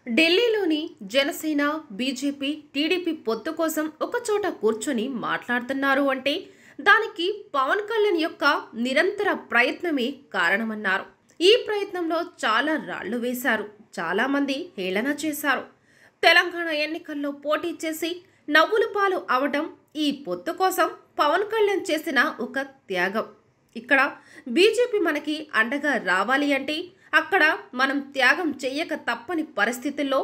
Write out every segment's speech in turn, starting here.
ఢిల్లీలోని Janasena, BJP, TDP పొత్తు కోసం ఒకచోట కూర్చొని మాట్లాడుతున్నారు అంటే దానికి పవన్ కళ్యాణ్ యొక్క నిరంతర ప్రయత్నమే కారణమన్నారు. ఈ ప్రయత్నంలో చాలా రాళ్లు వేశారు, చాలా మంది హేళన చేశారు. తెలంగాణ ఎన్నికల్లో పోటీ చేసి నవ్వుల పాలు అవడం ఈ పొత్తు కోసం పవన్ కళ్యాణ్ చేసిన ఒక త్యాగం. ఇక్కడ బీజేపీ మనకి అండగా రావాలి అంటే అక్కడ మనం త్యాగం చెయ్యక తప్పని పరిస్థితుల్లో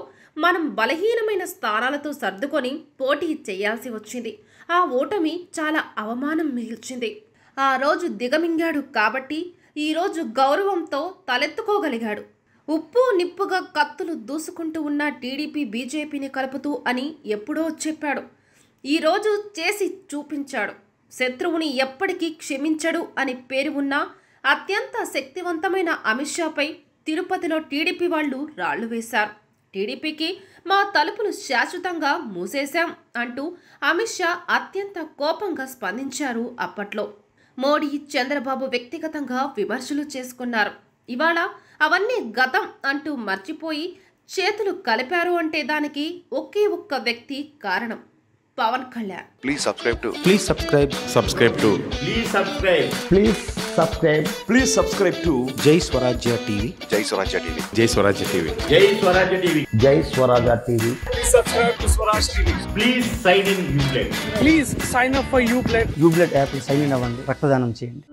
మనం బలహీనమైన స్థానాలతో సర్దుకొని పోటీ చేయాల్సి వచ్చింది. ఆ ఓటమి చాలా అవమానం మిగిల్చింది. ఆ రోజు దిగమింగాడు కాబట్టి ఈరోజు గౌరవంతో తలెత్తుకోగలిగాడు. ఉప్పు నిప్పుగా కత్తులు దూసుకుంటూ ఉన్న టీడీపీ బీజేపీని కలుపుతూ అని ఎప్పుడో చెప్పాడు. ఈరోజు చేసి చూపించాడు. శత్రువుని ఎప్పటికీ క్షమించడు అని పేరు ఉన్న అత్యంత శక్తివంతమైన అమిత్ షాపై తిరుపతిలో టీడీపీ వాళ్ళు రాళ్లు వేశారు. టీడీపీకి మా తలుపులు శాశ్వతంగా మూసేశాం అంటూ అమిత్ షా అత్యంత కోపంగా స్పందించారు. అప్పట్లో మోడీ, చంద్రబాబు వ్యక్తిగతంగా విమర్శలు చేసుకున్నారు. ఇవాళ అవన్నీ గతం అంటూ మర్చిపోయి చేతులు కలిపారు అంటే దానికి ఒకే ఒక్క వ్యక్తి కారణం, Pawan Kalyan. Please subscribe to Jai Swarajya TV. Jai Swarajya TV. Jai Swarajya TV. Jai Swarajya TV. Please subscribe to Swaraj TV. Please sign in Uplay. Please sign up for Uplay. Ubled app sign in అవ్వండి, రక్తదానం చేయండి.